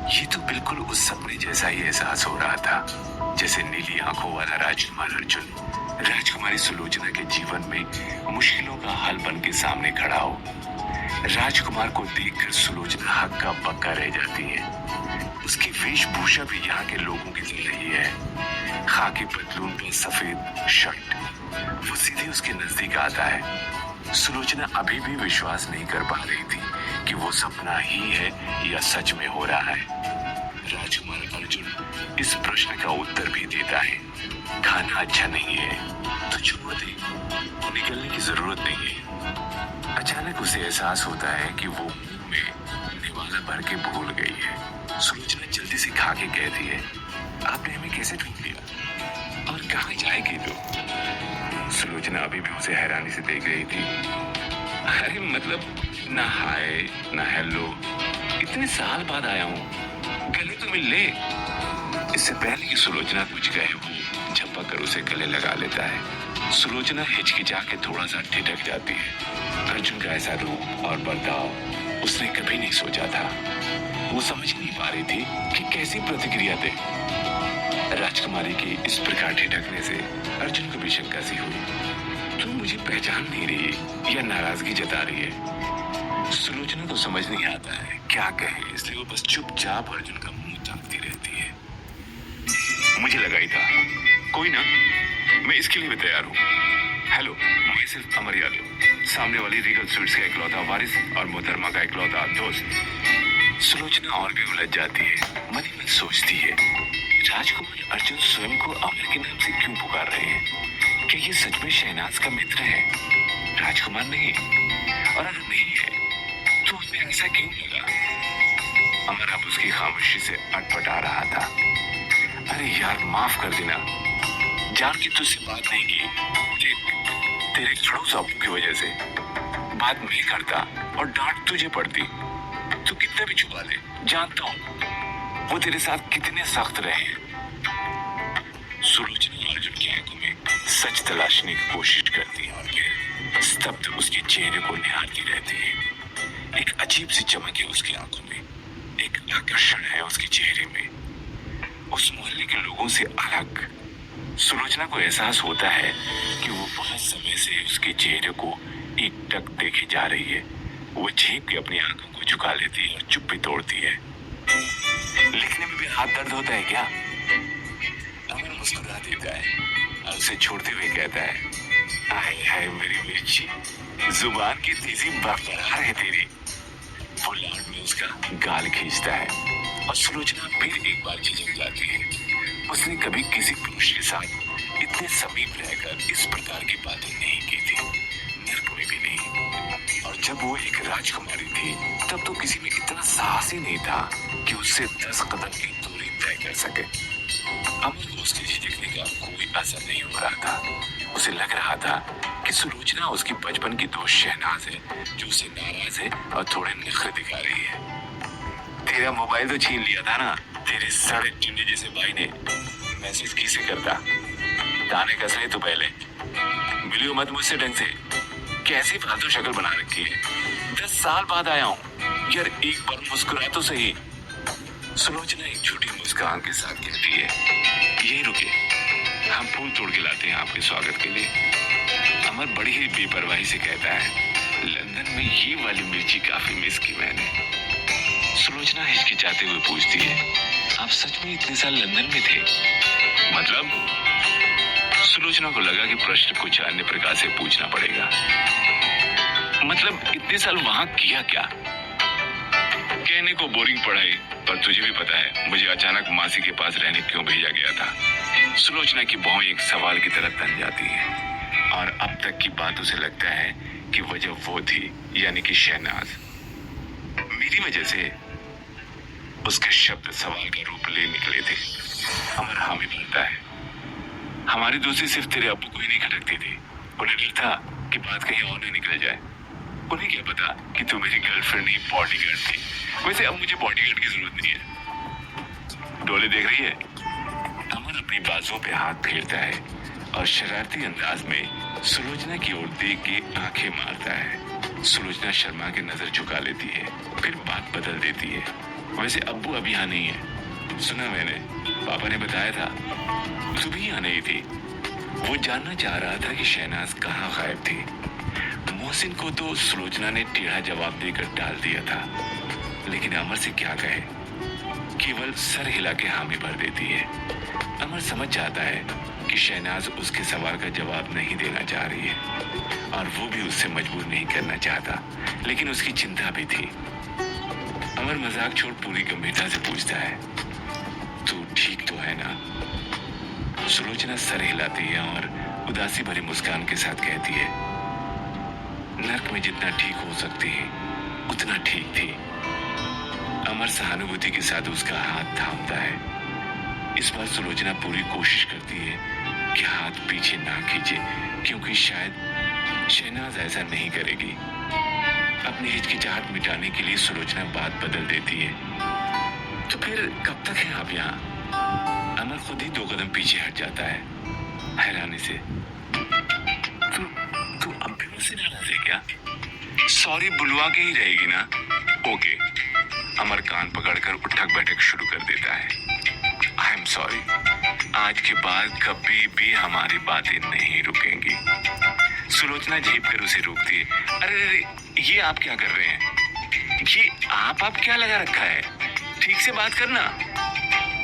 ये तो बिल्कुल उस सपने जैसा ही एहसास हो रहा था, जैसे नीली आंखों वाला राजकुमार अर्जुन राजकुमारी सुलोचना के जीवन में मुश्किलों का हल बन के सामने खड़ा हो। राजकुमार को देखकर सुलोचना हक्का बक्का रह जाती है। उसकी वेशभूषा भी यहाँ के लोगों की तरह ही है, खाकी पतलून पर सफेद शर्ट। वो सीधे उसके नजदीक आता है। सुलोचना अभी भी विश्वास नहीं कर पा रही थी कि वो सपना ही है या सच में हो रहा है। राजकुमार अर्जुन इस प्रश्न का उत्तर भी देता है, खाना अच्छा नहीं है तो छोड़ दे, निकलने की जरूरत नहीं है। अचानक उसे एहसास होता है कि वो मुंह में निवाला भर के भूल गई है। सुलोचना जल्दी से खा के कहती है, आपने हमें कैसे ढूंढ लिया और कहाँ जाएगी तो? सुलोचना अभी भी उसे हैरानी से देख रही थी। अरे मतलब ना हाय ना हेलो, इतने साल बाद आया हूँ, गले तो मिल ले। इससे पहले कि सुलोचना कुछ कहे वो झपक कर उसे गले लगा लेता है। सुलोचना हिचकिचा के थोड़ा सा ठिठक जाती है। अर्जुन का ऐसा रूप और बर्ताव उसने कभी नहीं सोचा था। वो समझ नहीं पा रही थी कि कैसी प्रतिक्रिया दे। राजकुमारी के इस प्रकार ठिठकने से अर्जुन को भी शंका सी हुई, तू मुझे पहचान नहीं रही या नाराजगी जता रही है। सुलोचना को समझ नहीं आता है क्या कहे, इसलिए वो बस चुपचाप अर्जुन का मुंह ताकती रहती है। मुझे लगा ही था, कोई ना, मैं इसके लिए भी तैयार हूँ। हेलो, मैं सिर्फ अमर यादव, सामने वाली रीगल स्वीट्स का इकलौता वारिस और मोहतरमा का इकलौता दोस्त। सुलोचना और भी उलझ जाती है। मन ही मन सोचती है, राजकुमार अर्जुन स्वयं को अमर के नाम से क्यों पुकार रहे हैं? क्या ये सच में शहनाज का मित्र है, राजकुमार नहीं? और अगर नहीं है तो उसमें ऐसा क्यों लगा? अमर अब उसकी खामोशी से अटपटा रहा था। अरे यार, माफ कर देना, जान के तुझसे बात नहीं की। देख, तेरे खड़ूस अब्बू की वजह से बात मैं करता और डांट तुझे पड़ती तो कितना भी छुपा ले। जानता हूँ वो तेरे साथ कितने सख्त रहे हैं। सुलोचना अर्जुन की आंखों में सच तलाशने की कोशिश करती है और फिर स्तब्ध उसके चेहरे को निहारती रहती है। एक अजीब सी चमक है उसकी आंखों में, एक आकर्षण है उसके चेहरे में, उस मोहल्ले के लोगों से अलग। सुलोचना को एहसास होता है कि वो बहुत समय से उसके चेहरे को एकटक देखे जा रही है। वो झेप के अपनी आंखों को झुका लेती है और चुप्पी तोड़ती है। लिखने में भी हाथ दर्द होता है क्या? अमर मुस्कुरा देता है और उसे छोड़ते हुए कहता है, हाय हाय मेरी मिर्ची, जुबान की तेजी बरकरार है तेरी। वो लाड में उसका गाल खींचता है और सुलोचना फिर एक बार झिझक जाती है। उसने कभी किसी पुरुष के साथ इतने समीप रहकर इस प्रकार की बातें नहीं की थी, नर्क में भी नहीं। और जब वो एक राजकुमारी थी तब तो किसी में इतना साहस ही नहीं था कि उससे 10 कदम की दूरी तय कर सके। अमर को उसके झिझकने का कोई असर नहीं हो रहा था। उसे लग रहा था कि सुलोचना उसकी बचपन की दोस्त शहनाज है जो उसे नाराज है और थोड़े नखरे दिखा रही है। तेरा मोबाइल तो छीन लिया था ना तेरे सड़े टिंडे जैसे भाई ने, मैसेज किसे करता? दाने कस ले तो पहले, मिलियो मत मुझसे ढंग से। कैसी फालतू शक्ल बना रखी है। 10 साल बाद आया हूँ यार, एक बार मुस्कुरा तो सही। सुलोचना एक छोटी मुस्कान के साथ कहती है, यही रुके, हम फूल तोड़ के लाते हैं आपके स्वागत के लिए। अमर बड़ी ही बेपरवाही से कहता है, लंदन में ये वाली मिर्ची काफी मिस की मैंने। सुलोचना हिचकिचाते हुए पूछती है, आप सच में इतने साल लंदन में थे? मतलब? सुलोचना को लगा कि प्रश्न कुछ अन्य प्रकार से पूछना पड़ेगा। मतलब इतने साल वहां किया क्या? कहने को बोरिंग पढ़ाई, पर तुझे भी पता है मुझे अचानक मासी के पास रहने क्यों भेजा गया था। सुलोचना की भौं एक सवाल की तरह तन जाती है और अब तक की बात उसे लगता है कि वजह वो थी, यानी कि शहनाज। मेरी वजह से? उसके शब्द सवाल का रूप ले निकले थे। अमर हामी भरता है, हमारी दोस्ती सिर्फ तेरे अब्बू को ही नहीं खटकती थी, उन्हें डर था कि बात कहीं और न निकल जाए। उन्हें क्या पता कि तू मेरी गर्लफ्रेंड नहीं बॉडीगार्ड थी। वैसे अब मुझे बॉडीगार्ड की जरूरत नहीं है। डोले देख रही है? अमर अपनी बाजुओं पे हाथ फेरता है और शरारती अंदाज में सुलोचना की ओर देख के आंखें मारता है। सुलोचना शर्मा के नजर झुका लेती है, फिर बात बदल देती है। वैसे अब्बू अब यहाँ नहीं है, सुना मैंने, पापा ने बताया था। तू भी यहाँ नहीं थी। वो जानना चाह रहा था कि शहनाज कहाँ गायब थी। मोहसिन को तो सुलोचना ने टेढ़ा जवाब देकर टाल दिया था, लेकिन अमर से क्या कहे, केवल सर हिला के हामी भर देती है। अमर समझ जाता है कि शहनाज उसके सवाल का जवाब नहीं देना चाह रही है और वो भी उससे मजबूर नहीं करना चाहता, लेकिन उसकी चिंता भी थी। अमर मजाक छोड़ पूरी गंभीरता से पूछता है, तू ठीक तो है ना? सुलोचना सर हिलाती है और उदासी भरी मुस्कान के साथ कहती है, नर्क में जितना ठीक हो सकती है उतना ठीक थी। अमर सहानुभूति के साथ उसका हाथ थामता है। इस बार सुलोचना पूरी कोशिश करती है कि हाथ पीछे ना खींचे, क्योंकि शायद शहनाज ऐसा नहीं करेगी। अपनी हिचकिचाहट मिटाने के लिए सुलोचना बात बदल देती है, तो फिर कब तक है आप यहाँ? अमर खुद ही 2 कदम पीछे हट जाता है, हैरानी से। तू अब भी मुझसे नाराज है क्या? सॉरी बुलवा के ही रहेगी ना? ओके। अमर कान पकड़कर उठक बैठक शुरू कर देता है। आई एम सॉरी, आज के बाद कभी भी हमारी बातें नहीं रुकेंगी। सुलोचना झेप कर उसे रोकती है। अरे ये आप क्या कर रहे हैं? ये आप क्या लगा रखा है? ठीक से बात करना।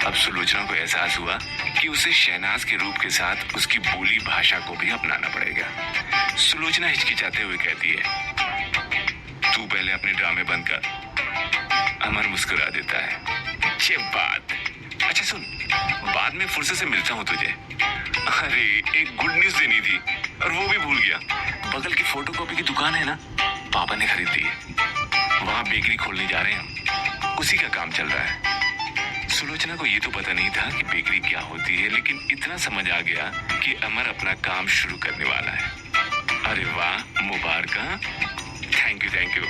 अब सुलोचना को एहसास हुआ कि उसे शहनाज के रूप के साथ उसकी बोली भाषा को भी अपनाना पड़ेगा। सुलोचना हिचकिचाते हुए कहती है, तू पहले अपने ड्रामे बंद कर। अमर मुस्कुरा देता है, ये बात। अच्छा सुन, बाद में फुर्सत से मिलता हूँ तुझे। अरे एक गुड न्यूज देनी थी और वो भी भूल गया। बगल की फोटोकॉपी की दुकान है ना, पापा ने खरीद दी है। वहाँ बेकरी खोलने जा रहे हैं हम, उसी का काम चल रहा है। सुलोचना को ये तो पता नहीं था कि बेकरी क्या होती है, लेकिन इतना समझ आ गया कि अमर अपना काम शुरू करने वाला है। अरे वाह, मुबारक। Thank you.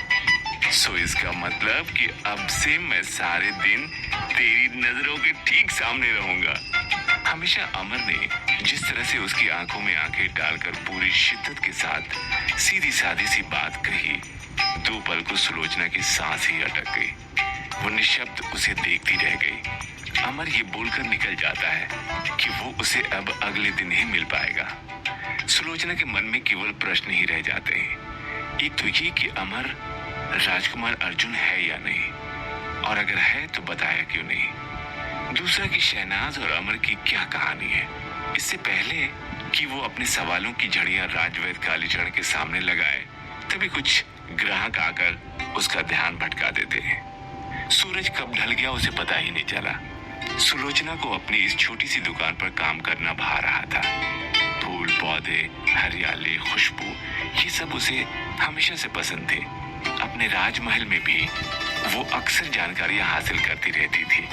सो इसका मतलब कि अब से मैं सारे दिन तेरी नजरों के ठीक सामने रहूंगा। हमेशा अमर ने जिस तरह से उसकी आंखों में आंखें डालकर पूरी शिद्दत के साथ सीधी सादी सी बात कही, 2 पल को सुलोचना की सांस ही अटक गई। वो निशब्द उसे देखती रह गई। अमर ये बोलकर निकल जाता है कि वो उसे अब अगले दिन ही मिल पाएगा। सुलोचना के मन में केवल प्रश्न ही रह जाते हैं। एक तो ये कि अमर राजकुमार अर्जुन है या नहीं, और अगर है तो बताया क्यों नहीं। दूसरा कि शहनाज और अमर की क्या कहानी है। इससे पहले कि वो अपने सवालों की झड़ियां राजवैद कालीचरण के सामने लगाए, तभी कुछ ग्राहक आकर उसका ध्यान भटका देते हैं। सूरज कब ढल गया उसे पता ही नहीं चला। सुलोचना को अपनी इस छोटी सी दुकान पर काम करना भा रहा था। फूल पौधे, हरियाली, खुशबू, ये सब उसे हमेशा से पसंद थे। अपने राजमहल में भी वो अक्सर जानकारियां हासिल करती रहती थी।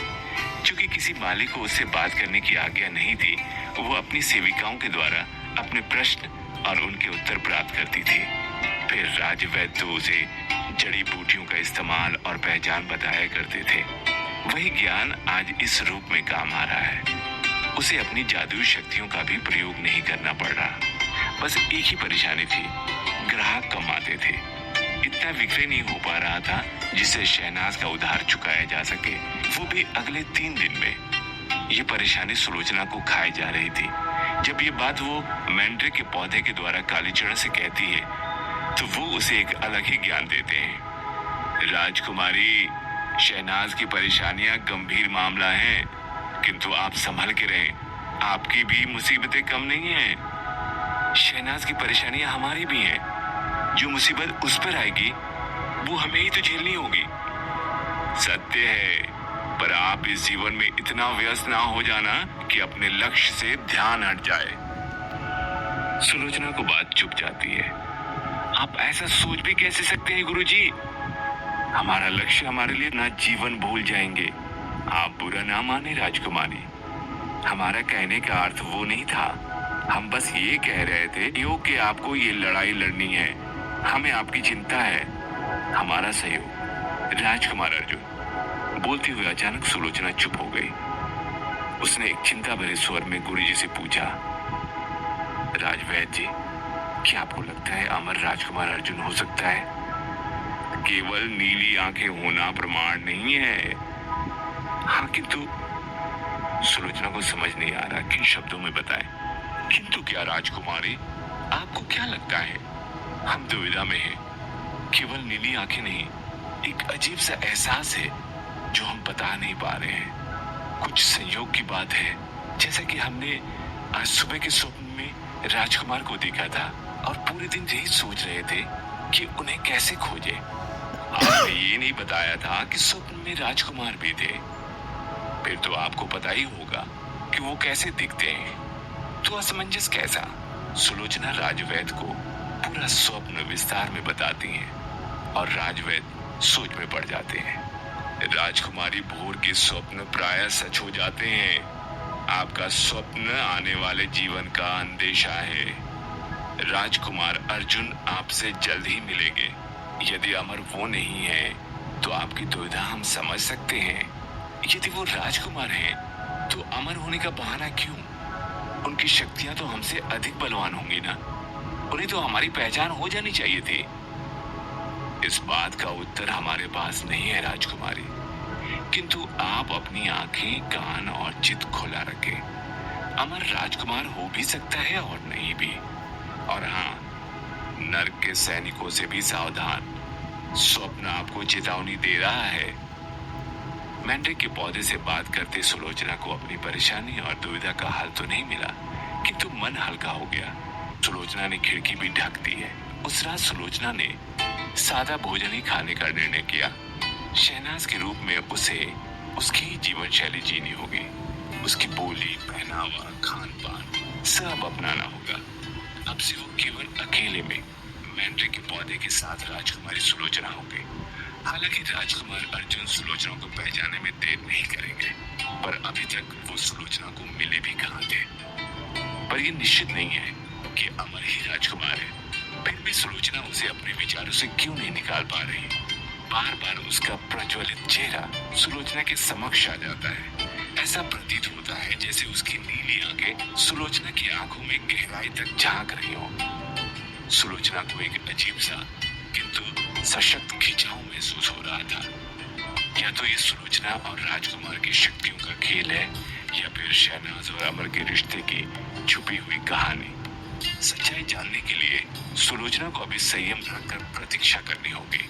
क्योंकि किसी माली को उससे बात करने की आज्ञा नहीं थी, वो अपनी सेविकाओं के द्वारा अपने प्रश्न और उनके उत्तर प्राप्त करती थी। फिर राजवैद्य तो उसे जड़ी बूटियों का इस्तेमाल और पहचान बताया करते थे। वही ज्ञान आज इस रूप में काम आ रहा है। उसे अपनी जादुई शक्तियों का भी प्रयोग नहीं करना पड़ रहा। बस एक ही परेशानी थी, ग्राहक कम आते थे। इतना विक्रय नहीं हो पा रहा था जिससे शहनाज का उधार चुकाया जा सके, वो भी अगले 3 दिन में। ये परेशानी सुलोचना को खाई जा रही थी। जब ये बात वो मैंड्रे के पौधे के द्वारा कालीचरण से कहती है, तो वो उसे एक अलग ही ज्ञान देते हैं। राजकुमारी, शहनाज की परेशानियां गंभीर मामला है, किंतु आप संभल के रहें। आपकी भी मुसीबतें कम नहीं हैं। शहनाज की परेशानियां हमारी भी हैं। जो मुसीबत उस पर आएगी वो हमें ही तो झेलनी होगी। सत्य है, पर आप इस जीवन में इतना व्यस्त ना हो जाना कि अपने लक्ष्य से ध्यान हट जाए। सुलोचना को बात चुप जाती है। आप ऐसा सोच भी कैसे सकते हैं गुरुजी? हमारा लक्ष्य हमारे लिए ना जीवन भूल जाएंगे। आप बुरा ना माने राजकुमारी, हमारा कहने का अर्थ वो नहीं था। हम बस ये कह रहे थे कि आपको ये लड़ाई लड़नी है। हमें आपकी चिंता है, हमारा सहयोग। राजकुमार अर्जुन, बोलते हुए अचानक सुलोचना चुप हो गई। उसने एक चिंता भरे स्वर में गुरुजी से पूछा, राजवैद्य जी, क्या आपको लगता है अमर राजकुमार अर्जुन हो सकता है? केवल नीली आंखें होना प्रमाण नहीं है। हाँ, किंतु सुलोचना को समझ नहीं आ रहा किन शब्दों में बताएं। किंतु क्या राजकुमारी, आपको क्या लगता है? हम दुविधा में हैं। केवल नीली आंखें नहीं, एक अजीब सा एहसास है जो हम बता नहीं पा रहे हैं। कुछ संयोग की बात है, जैसा कि हमने आज सुबह के स्वप्न में राजकुमार को देखा था और पूरे दिन यही सोच रहे थे कि उन्हें कैसे खोजे। आपने ये नहीं बताया था कि स्वप्न में राजकुमार भी थे। फिर तो आपको पता ही होगा कि वो कैसे दिखते हैं। तो असमंजस कैसा? सुलोचना राजवैद को पूरा स्वप्न विस्तार में बताती हैं और राजवैद सोच में पड़ जाते हैं। राजकुमारी भोर के स्वप्न प्रायः सच हो जाते हैं। आपका स्वप्न आने वाले जीवन का अंदेशा है। राजकुमार अर्जुन आपसे जल्द ही मिलेंगे। यदि अमर वो नहीं है तो आपकी दुविधा हम समझ सकते हैं। यदि वो राजकुमार हैं तो अमर होने का बहाना क्यों? उनकी शक्तियां तो हमसे अधिक बलवान होंगी ना। उन्हें तो हमारी पहचान हो जानी चाहिए थी। इस बात का उत्तर हमारे पास नहीं है राजकुमारी, किंतु आप अपनी आंखें, कान और चित्त खुला रखें। अमर राजकुमार हो भी सकता है और नहीं भी। और हाँ, नर्क के सैनिकों से भी सावधान। स्वप्न आपको चेतावनी दे रहा है। मैंड्रिक के पौधे से बात करते सुलोचना को अपनी परेशानी और दुविधा का हल तो नहीं मिला, किंतु मन हल्का हो गया। सुलोचना ने खिड़की भी ढक दी है। उस रात सुलोचना ने सादा भोजन ही खाने का निर्णय किया। शहनाज के रूप में उसे उसकी जीवन शैली जीनी होगी। उसकी बोली, पहनावा, खान पान सब अपनाना होगा। अब से वो केवल अकेले में मैंड्रिक के पौधे के साथ राजकुमारी सुलोचना होगी। हालांकि राजकुमार अर्जुन सुलोचना को पहचानने में देर नहीं करेंगे, पर अभी तक वो सुलोचना को मिले भी कहाँ थे। पर ये निश्चित नहीं है कि अमर ही राजकुमार है। फिर भी सुलोचना उसे अपने विचारों से क्यों नहीं निकाल पा रही? बार बार उसका प्रज्वलित चेहरा सुलोचना के समक्ष आ जाता है। ऐसा प्रतीत होता है जैसे उसकी नीली आंखें सुलोचना की आंखों में गहराई तक झांक रही हो। सुलोचना को एक अजीब सा किंतु सशक्त खिंचाव महसूस हो रहा था। या तो ये सुलोचना और राजकुमार की शक्तियों का खेल है, या फिर शहनाज और अमर के रिश्ते की छुपी हुई कहानी। सच्चाई जानने के लिए सुलोचना को अभी संयम रखकर प्रतीक्षा करनी होगी।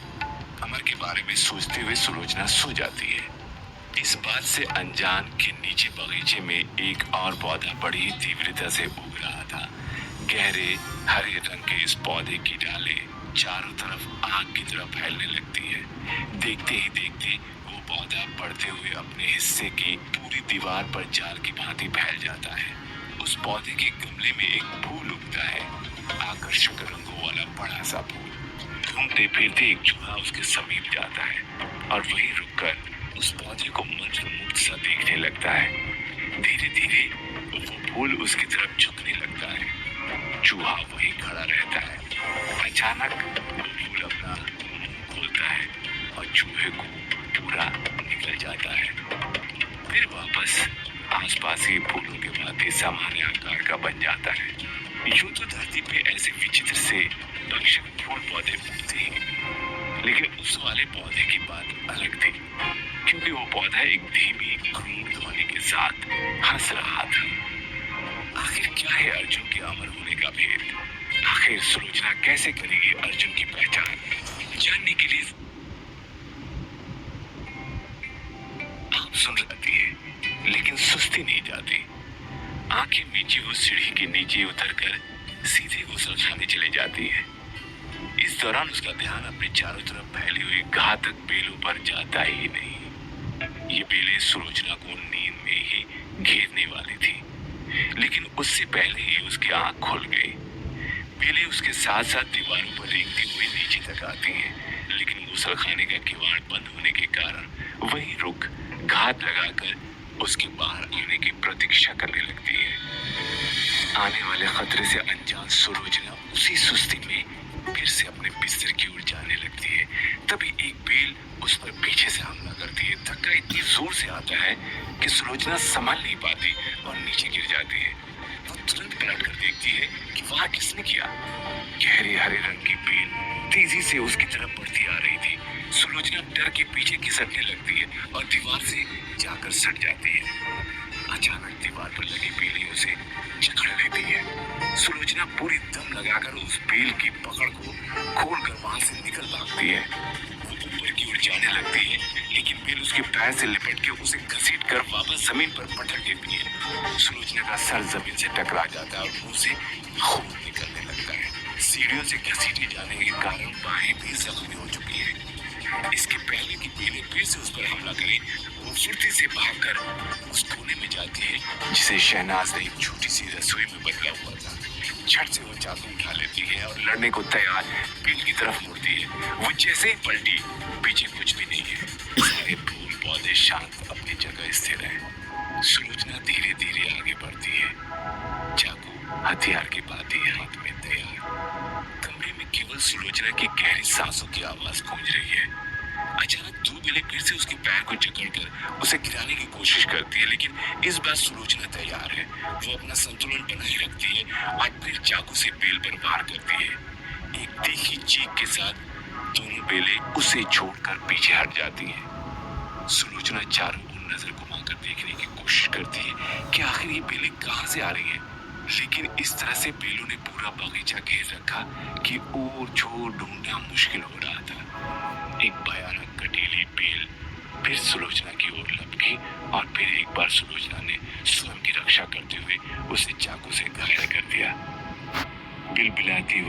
अमर के बारे में सोचते हुए सुलोचना सो जाती है। इस बात से अनजान कि नीचे बगीचे में एक और पौधा बड़ी तीव्रता से उग रहा था। गहरे हरे रंग के इस पौधे की डालें चारों तरफ आग की तरह फैलने लगती है। देखते ही देखते वो पौधा बढ़ते हुए अपने हिस्से की पूरी दीवार पर जाल की भांति फैल जाता है। उस पौधे के गमले में एक फूल उगता है, आकर्षक रंगों वाला बड़ा सा फूल। घूमते फिरते एक चूहा उसके समीप जाता है और वहीं रुककर उस पौधे को मंत्र मुक्त सा देखने लगता है। धीरे धीरे वो फूल उसकी तरफ झुकने लगता है। चूहा वहीं खड़ा रहता है। अचानक वो फूल अपना मुंह खोलता है और चूहे को पूरा निकल जाता है। फिर वापस आसपास ही फूलों के भांति सामान्य आकार का बन जाता है। यूं तो धरती पे ऐसे विचित्र से भक्षक फूल पौधे उगते हैं, लेकिन उस वाले पौधे की बात अलग थी, क्योंकि वो पौधा एक धीमी क्रूर ध्वनि के साथ हंस रहा था। आखिर क्या है अर्जुन के अमर होने का भेद? आखिर सुलोचना कैसे करेगी अर्जुन की पहचान? जानने के लिए आप सुन रहती है, लेकिन सुस्ती नहीं जाती। आंखें नीचे वो सीढ़ी के नीचे उतरकर सीधे गुसलखाने चले जाती है। इस दौरान उसका ध्यान अपने चारों तरफ फैली हुई घातक बेलों पर जाता ही नहीं। ये बेलें सुलोचना को नींद में ही घेरने वाली थी, लेकिन उससे पहले ही उसकी आंख खुल गई। बेलें उसके साथ साथ दीवारों पर रेंगती हुई नीचे तक आती हैं, लेकिन गुसलखाने का किवाड़ बंद होने के कारण वही रुक घात लगाकर उसके बाहर आने की प्रतीक्षा करने लगती है। आने वाले खतरे से अनजान सुलोचना उसी सुस्ती में फिर से अपने बिस्तर की ओर जाने लगती है। तभी एक बेल उस पर पीछे से हमला करती है। धक्का इतनी जोर से आता है कि सुलोचना संभाल नहीं पाती और नीचे गिर जाती है। वो तुरंत पलट कर देखती है कि वहां किसने किया। गहरे हरे रंग की बेल तेजी से उसकी तरफ बढ़ती आ रही थी। सुलोचना डर के पीछे खिसकने लगती है और दीवार से जाकर सट जाती है। अचानक दीवार पर लगी बेली उसे जकड़ लेती है। सुलोचना पूरी दम लगाकर उस बेल की पकड़ को खोलकर वहां से निकल भागती है। वो ऊपर की ओर जाने लगती है, लेकिन बेल उसके पैर से लिपट के उसे घसीटकर वापस जमीन पर पटक देती है। सुलोचना का सर जमीन से टकरा जाता है और मुंह से खून निकलने लगता है। सीढ़ियों से घसीटे जाने के कारण बाहें भी जख्मी हो चुकी है। इसके पहले कि बेली फिर से उस पर हमला करे, वो फुर्ती से भागकर उस कोने में जाती है जिसे शहनाज ने एक छोटी सी रसोई में बदला हुआ था। झट से वो चाकू उठा लेती है और लड़ने को तैयार बेल की तरफ मुड़ती है। वो जैसे ही पलटी, पीछे कुछ भी नहीं है। सारे फूल पौधे शांत अपनी जगह स्थिर हैं। सुलोचना धीरे धीरे आगे बढ़ती है, चाकू हथियार के बाद ही हाथ में तैयार। कमरे में केवल सुलोचना की गहरी सांसों की आवाज गूंज रही है। अचानक दो बेलें फिर से उसके पैर को जकड़कर उसे गिराने की कोशिश करती है, लेकिन इस बार सुलोचना तैयार है। वो अपना संतुलन बनाए रखती है और फिर चाकू से बेल पर वार करती है। एक तीखी चीख के साथ दोनों बेलें उसे छोड़कर पीछे हट जाती हैं। सुलोचना चारों ओर नजर घुमाकर देखने की कोशिश करती है कि आखिर ये बेलें कहाँ से आ रही हैं, लेकिन इस तरह से बेलों ने पूरा बगीचा घेर रखा कि ओर छोर ढूंढना मुश्किल हो रहा था। एक भयानक कटीली बेल फिर सुलोचना की ओर लपकी और फिर एक बार सुलोचना ने स्वयं की रक्षा करते हुए उसे चाकू से घायल कर दिया। बिलबिलाती